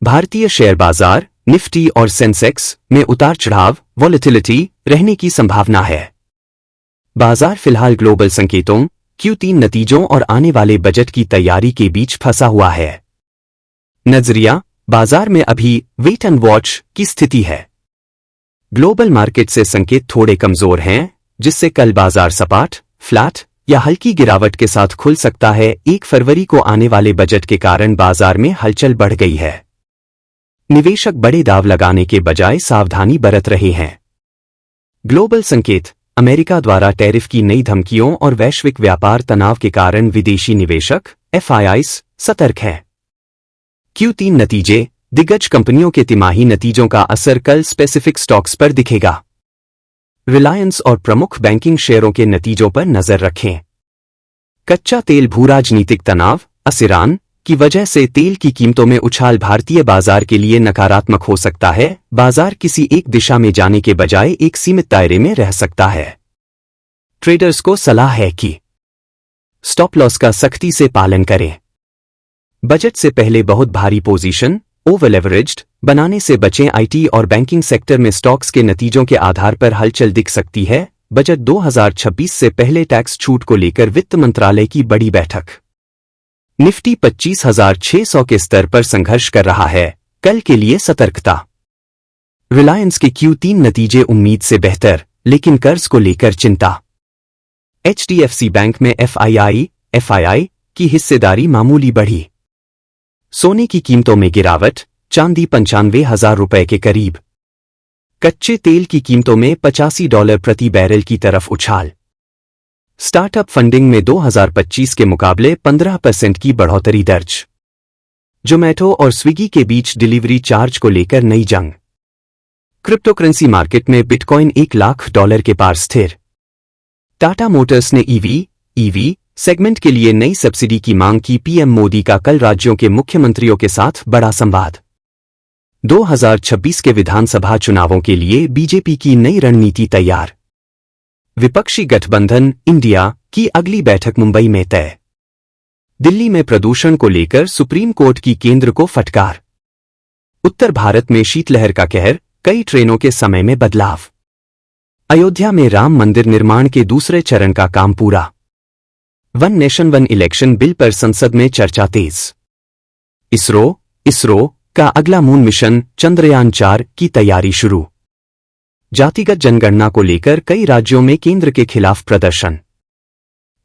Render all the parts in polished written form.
भारतीय शेयर बाजार निफ्टी और सेंसेक्स में उतार चढ़ाव वॉलेटिलिटी रहने की संभावना है। बाजार फिलहाल ग्लोबल संकेतों Q3 नतीजों और आने वाले बजट की तैयारी के बीच फंसा हुआ है। नजरिया बाजार में अभी वेट एंड वॉच की स्थिति है। ग्लोबल मार्केट से संकेत थोड़े कमजोर हैं, जिससे कल बाजार सपाट, फ्लैट या हल्की गिरावट के साथ खुल सकता है। 1 फरवरी को आने वाले बजट के कारण बाजार में हलचल बढ़ गई है। निवेशक बड़े दाव लगाने के बजाय सावधानी बरत रहे हैं। ग्लोबल संकेत अमेरिका द्वारा टैरिफ की नई धमकियों और वैश्विक व्यापार तनाव के कारण विदेशी निवेशक FIIs सतर्क हैं। Q3 नतीजे दिग्गज कंपनियों के तिमाही नतीजों का असर कल स्पेसिफिक स्टॉक्स पर दिखेगा। रिलायंस और प्रमुख बैंकिंग शेयरों के नतीजों पर नजर रखें। कच्चा तेल भूराजनीतिक तनाव ईरान की वजह से तेल की कीमतों में उछाल भारतीय बाजार के लिए नकारात्मक हो सकता है। बाजार किसी एक दिशा में जाने के बजाय एक सीमित दायरे में रह सकता है। ट्रेडर्स को सलाह है कि स्टॉप लॉस का सख्ती से पालन करें। बजट से पहले बहुत भारी पोजीशन ओवर लेवरेज्ड बनाने से बचें। IT और बैंकिंग सेक्टर में स्टॉक्स के नतीजों के आधार पर हलचल दिख सकती है। बजट 2026 से पहले टैक्स छूट को लेकर वित्त मंत्रालय की बड़ी बैठक। निफ्टी 25,600 के स्तर पर संघर्ष कर रहा है, कल के लिए सतर्कता। रिलायंस के Q3 नतीजे उम्मीद से बेहतर, लेकिन कर्ज को लेकर चिंता। HDFC बैंक में FII की हिस्सेदारी मामूली बढ़ी। सोने की कीमतों में गिरावट, चांदी 95,000 रुपए के करीब। कच्चे तेल की कीमतों में $85 प्रति बैरल की तरफ उछाल। स्टार्टअप फंडिंग में 2025 के मुकाबले 15% की बढ़ोतरी दर्ज। जोमैटो और स्विगी के बीच डिलीवरी चार्ज को लेकर नई जंग। क्रिप्टोकरेंसी मार्केट में बिटकॉइन $1 लाख के पार स्थिर। टाटा मोटर्स ने EV सेगमेंट के लिए नई सब्सिडी की मांग की। PM मोदी का कल राज्यों के मुख्यमंत्रियों के साथ बड़ा संवाद। 2026 के विधानसभा चुनावों के लिए बीजेपी की नई रणनीति तैयार। विपक्षी गठबंधन इंडिया की अगली बैठक मुंबई में तय। दिल्ली में प्रदूषण को लेकर सुप्रीम कोर्ट की केंद्र को फटकार। उत्तर भारत में शीतलहर का कहर, कई ट्रेनों के समय में बदलाव। अयोध्या में राम मंदिर निर्माण के दूसरे चरण का काम पूरा। One nation one election bill पर संसद में चर्चा तेज। इसरो का अगला मून मिशन चंद्रयान 4 की तैयारी शुरू। जातिगत जनगणना को लेकर कई राज्यों में केंद्र के खिलाफ प्रदर्शन।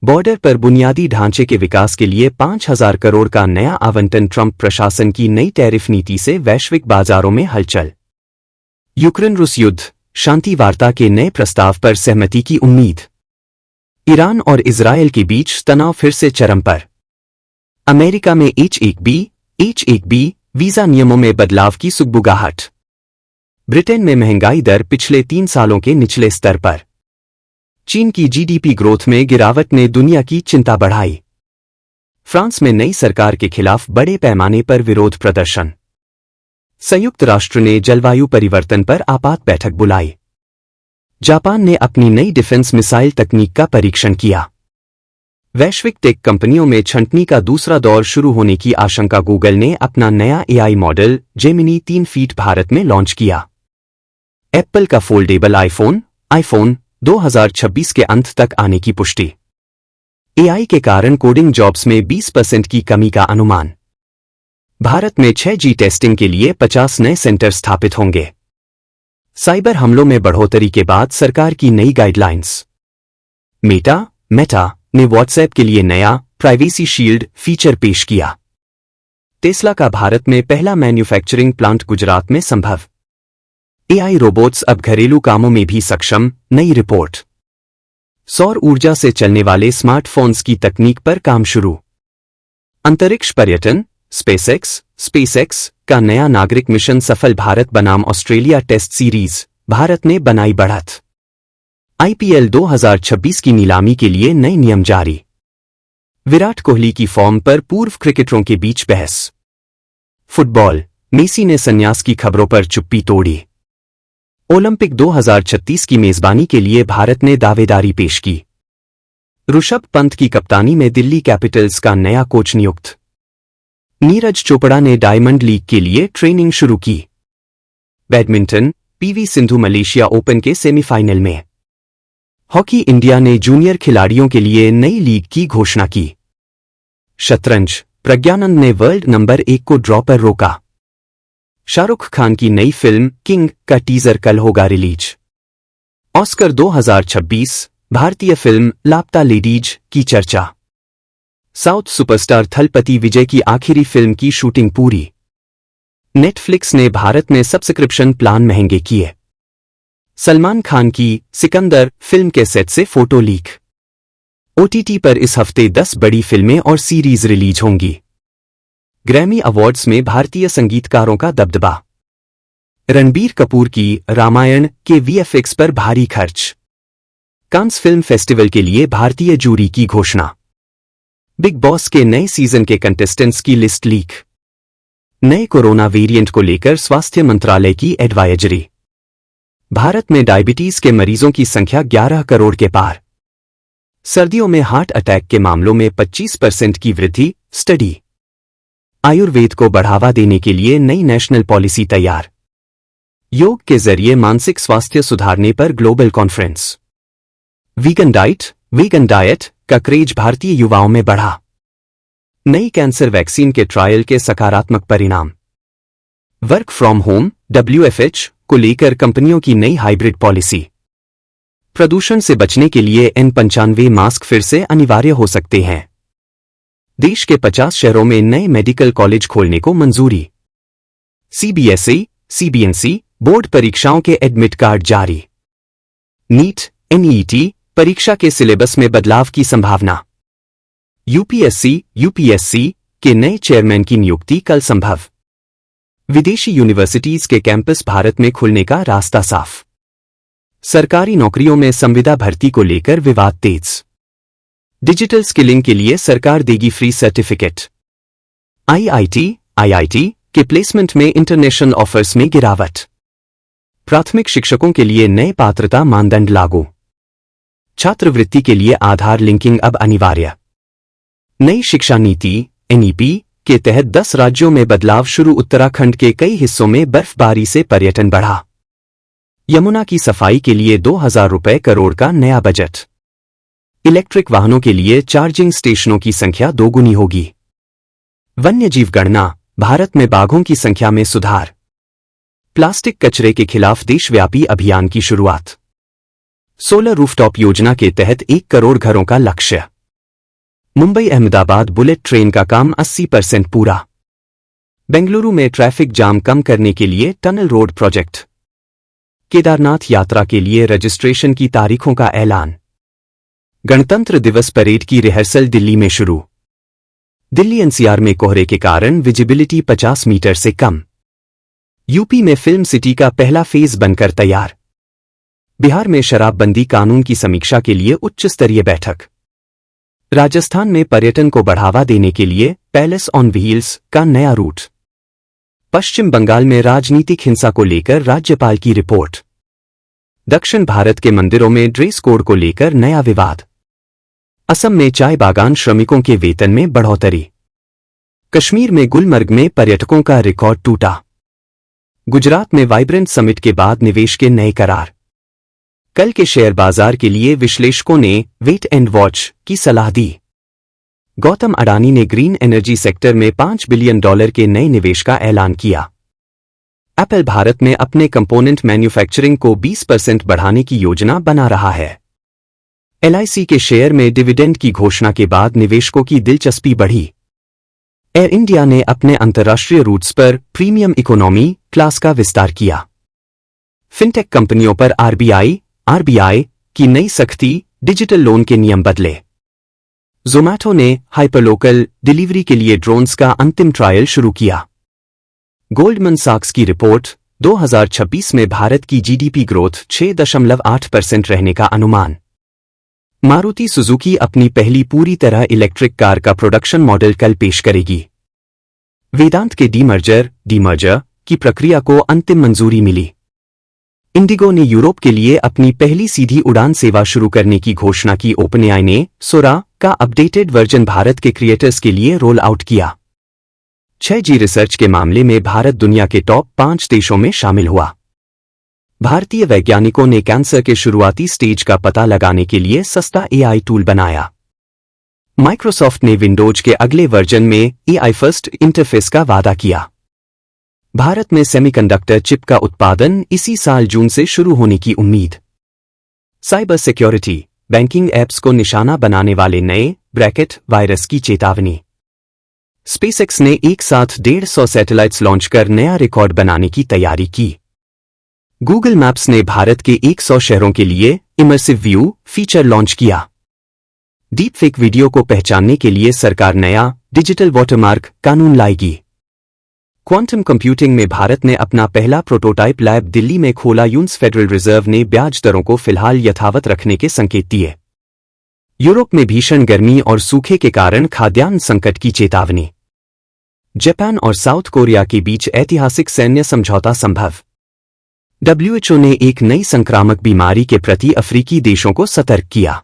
बॉर्डर पर बुनियादी ढांचे के विकास के लिए 5,000 करोड़ का नया आवंटन। ट्रंप प्रशासन की नई टैरिफ नीति से वैश्विक बाजारों में हलचल। यूक्रेन रूस युद्ध शांति वार्ता के नए प्रस्ताव पर सहमति की उम्मीद। ईरान और इजरायल के बीच तनाव फिर से चरम पर। अमेरिका में H-1B वीजा नियमों में बदलाव की सुगबुगाहट। ब्रिटेन में महंगाई दर पिछले 3 सालों के निचले स्तर पर। चीन की GDP ग्रोथ में गिरावट ने दुनिया की चिंता बढ़ाई। फ्रांस में नई सरकार के खिलाफ बड़े पैमाने पर विरोध प्रदर्शन। संयुक्त राष्ट्र ने जलवायु परिवर्तन पर आपात बैठक बुलाई। जापान ने अपनी नई डिफेंस मिसाइल तकनीक का परीक्षण किया। वैश्विक टेक कंपनियों में छंटनी का दूसरा दौर शुरू होने की आशंका। गूगल ने अपना नया AI model Gemini 3 feet Bharat में लॉन्च किया। एप्पल का फोल्डेबल आईफोन 2026 के अंत तक आने की पुष्टि। AI के कारण कोडिंग जॉब्स में 20% की कमी का अनुमान। भारत में 6G टेस्टिंग के लिए 50 नए सेंटर स्थापित होंगे। साइबर हमलों में बढ़ोतरी के बाद सरकार की नई गाइडलाइंस। मेटा ने व्हाट्सएप के लिए नया प्राइवेसी शील्ड फीचर पेश किया। टेस्ला का भारत में पहला मैन्युफैक्चरिंग प्लांट गुजरात में संभव। AI रोबोट्स अब घरेलू कामों में भी सक्षम, नई रिपोर्ट। सौर ऊर्जा से चलने वाले स्मार्टफोन्स की तकनीक पर काम शुरू। अंतरिक्ष पर्यटन स्पेसएक्स का नया नागरिक मिशन सफल। भारत बनाम ऑस्ट्रेलिया टेस्ट सीरीज, भारत ने बनाई बढ़त। IPL 2026 की नीलामी के लिए नए नियम जारी। विराट कोहली की फॉर्म पर पूर्व क्रिकेटरों के बीच बहस। फुटबॉल, मेसी ने संन्यास की खबरों पर चुप्पी तोड़ी। ओलंपिक 2036 की मेजबानी के लिए भारत ने दावेदारी पेश की। ऋषभ पंत की कप्तानी में दिल्ली कैपिटल्स का नया कोच नियुक्त। नीरज चोपड़ा ने डायमंड लीग के लिए ट्रेनिंग शुरू की। Badminton, PV Sindhu Malaysia open के सेमीफाइनल में। हॉकी, इंडिया ने जूनियर खिलाड़ियों के लिए नई लीग की घोषणा की। शतरंज, प्रज्ञानंद ने वर्ल्ड नंबर 1 को ड्रॉ पर रोका। शाहरुख खान की नई फिल्म किंग का टीजर कल होगा रिलीज। ऑस्कर 2026, भारतीय फिल्म लापता लेडीज की चर्चा। साउथ सुपरस्टार थलपति विजय की आखिरी फिल्म की शूटिंग पूरी। नेटफ्लिक्स ने भारत में सब्सक्रिप्शन प्लान महंगे किए। सलमान खान की सिकंदर फिल्म के सेट से फोटो लीक। ओटीटी पर इस हफ्ते 10 बड़ी फिल्में और सीरीज रिलीज होंगी। ग्रैमी अवार्ड्स में भारतीय संगीतकारों का दबदबा। रणबीर कपूर की रामायण के वीएफएक्स पर भारी खर्च। कांस फिल्म फेस्टिवल के लिए भारतीय जूरी की घोषणा। बिग बॉस के नए सीजन के कंटेस्टेंट्स की लिस्ट लीक। नए कोरोना वेरिएंट को लेकर स्वास्थ्य मंत्रालय की एडवाइजरी। भारत में डायबिटीज के मरीजों की संख्या 11 करोड़ के पार। सर्दियों में हार्ट अटैक के मामलों में 25% की वृद्धि, स्टडी। आयुर्वेद को बढ़ावा देने के लिए नई नेशनल पॉलिसी तैयार। योग के जरिए मानसिक स्वास्थ्य सुधारने पर ग्लोबल कॉन्फ्रेंस। वीगन डाइट का क्रेज भारतीय युवाओं में बढ़ा। नई कैंसर वैक्सीन के ट्रायल के सकारात्मक परिणाम। वर्क फ्रॉम होम WFH को लेकर कंपनियों की नई हाइब्रिड पॉलिसी। प्रदूषण से बचने के लिए N95 मास्क फिर से अनिवार्य हो सकते हैं। देश के 50 शहरों में नए मेडिकल कॉलेज खोलने को मंजूरी। CBSE बोर्ड परीक्षाओं के एडमिट कार्ड जारी। नीट NET परीक्षा के सिलेबस में बदलाव की संभावना। यूपीएससी के नए चेयरमैन की नियुक्ति कल संभव। विदेशी यूनिवर्सिटीज के कैंपस भारत में खुलने का रास्ता साफ। सरकारी नौकरियों में संविदा भर्ती को लेकर विवाद तेज। डिजिटल स्किलिंग के लिए सरकार देगी फ्री सर्टिफिकेट। IIT के प्लेसमेंट में इंटरनेशनल ऑफर्स में गिरावट। प्राथमिक शिक्षकों के लिए नए पात्रता मानदंड लागू। छात्रवृत्ति के लिए आधार लिंकिंग अब अनिवार्य। नई शिक्षा नीति NEP के तहत 10 राज्यों में बदलाव शुरू। उत्तराखंड के कई हिस्सों में बर्फबारी से पर्यटन बढ़ा। यमुना की सफाई के लिए 2000 रुपए करोड़ का नया बजट। इलेक्ट्रिक वाहनों के लिए चार्जिंग स्टेशनों की संख्या 2 गुनी होगी। वन्यजीव गणना, भारत में बाघों की संख्या में सुधार। प्लास्टिक कचरे के खिलाफ देशव्यापी अभियान की शुरुआत। सोलर रूफटॉप योजना के तहत 1 करोड़ घरों का लक्ष्य। मुंबई अहमदाबाद बुलेट ट्रेन का काम 80% पूरा। बेंगलुरु में ट्रैफिक जाम कम करने के लिए टनल रोड प्रोजेक्ट। केदारनाथ यात्रा के लिए रजिस्ट्रेशन की तारीखों का ऐलान। गणतंत्र दिवस परेड की रिहर्सल दिल्ली में शुरू। दिल्ली NCR में कोहरे के कारण विजिबिलिटी 50 मीटर से कम। यूपी में फिल्म सिटी का पहला फेज बनकर तैयार। बिहार में शराबबंदी कानून की समीक्षा के लिए उच्च स्तरीय बैठक। राजस्थान में पर्यटन को बढ़ावा देने के लिए पैलेस ऑन व्हील्स का नया रूट। पश्चिम बंगाल में राजनीतिक हिंसा को लेकर राज्यपाल की रिपोर्ट। दक्षिण भारत के मंदिरों में ड्रेस कोड को लेकर नया विवाद। असम में चाय बागान श्रमिकों के वेतन में बढ़ोतरी। कश्मीर में गुलमर्ग में पर्यटकों का रिकॉर्ड टूटा। गुजरात में वाइब्रेंट समिट के बाद निवेश के नए करार। कल के शेयर बाजार के लिए विश्लेषकों ने वेट एंड वॉच की सलाह दी। गौतम अडानी ने ग्रीन एनर्जी सेक्टर में $5 बिलियन के नए निवेश का ऐलान किया। एप्पल भारत में अपने कंपोनेंट मैन्युफैक्चरिंग को 20% बढ़ाने की योजना बना रहा है। LIC के शेयर में डिविडेंड की घोषणा के बाद निवेशकों की दिलचस्पी बढ़ी। एयर इंडिया ने अपने अंतर्राष्ट्रीय रूट्स पर प्रीमियम इकोनॉमी क्लास का विस्तार किया। फिनटेक कंपनियों पर RBI की नई सख्ती, डिजिटल लोन के नियम बदले। ज़ोमैटो ने हाइपरलोकल डिलीवरी के लिए ड्रोन्स का अंतिम ट्रायल शुरू किया। गोल्डमैन सैक्स की रिपोर्ट, 2026 में भारत की GDP ग्रोथ 6.8% रहने का अनुमान। मारुति सुजुकी अपनी पहली पूरी तरह इलेक्ट्रिक कार का प्रोडक्शन मॉडल कल पेश करेगी। वेदांत के डीमर्जर की प्रक्रिया को अंतिम मंजूरी मिली। इंडिगो ने यूरोप के लिए अपनी पहली सीधी उड़ान सेवा शुरू करने की घोषणा की। ओपनएआई ने सोरा का अपडेटेड वर्जन भारत के क्रिएटर्स के लिए रोल आउट किया। 6G रिसर्च के मामले में भारत दुनिया के टॉप 5 देशों में शामिल हुआ। भारतीय वैज्ञानिकों ने कैंसर के शुरुआती स्टेज का पता लगाने के लिए सस्ता AI टूल बनाया। माइक्रोसॉफ्ट ने विंडोज के अगले वर्जन में AI फर्स्ट इंटरफेस का वादा किया। भारत में सेमीकंडक्टर चिप का उत्पादन इसी साल जून से शुरू होने की उम्मीद। साइबर सिक्योरिटी, बैंकिंग ऐप्स को निशाना बनाने वाले नए ब्रैकेट वायरस की चेतावनी। स्पेसएक्स ने एक साथ 150 सैटेलाइट्स लॉन्च कर नया रिकॉर्ड बनाने की तैयारी की। गूगल मैप्स ने भारत के 100 शहरों के लिए इमर्सिव व्यू फीचर लॉन्च किया। डीपफेक वीडियो को पहचानने के लिए सरकार नया डिजिटल वाटरमार्क कानून लाएगी। क्वांटम कंप्यूटिंग में भारत ने अपना पहला प्रोटोटाइप लैब दिल्ली में खोला। यूएस फेडरल रिजर्व ने ब्याज दरों को फिलहाल यथावत रखने के संकेत दिए। यूरोप में भीषण गर्मी और सूखे के कारण खाद्यान्न संकट की चेतावनी। जापान और साउथ कोरिया के बीच ऐतिहासिक सैन्य समझौता संभव। WHO ने एक नई संक्रामक बीमारी के प्रति अफ्रीकी देशों को सतर्क किया।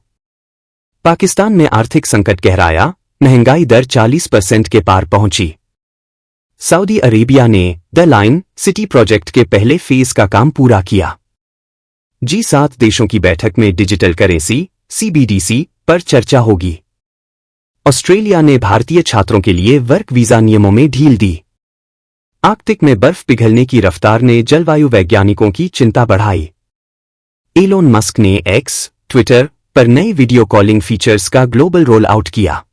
पाकिस्तान में आर्थिक संकट गहराया, महंगाई दर 40% के पार पहुंची। सऊदी अरेबिया ने द लाइन सिटी प्रोजेक्ट के पहले फेज का काम पूरा किया। G7 देशों की बैठक में डिजिटल करेंसी CBDC पर चर्चा होगी। ऑस्ट्रेलिया ने भारतीय छात्रों के लिए वर्क वीजा नियमों में ढील दी। आर्कटिक में बर्फ पिघलने की रफ्तार ने जलवायु वैज्ञानिकों की चिंता बढ़ाई। एलोन मस्क ने एक्स ट्विटर पर नए वीडियो कॉलिंग फीचर्स का ग्लोबल रोल आउट किया।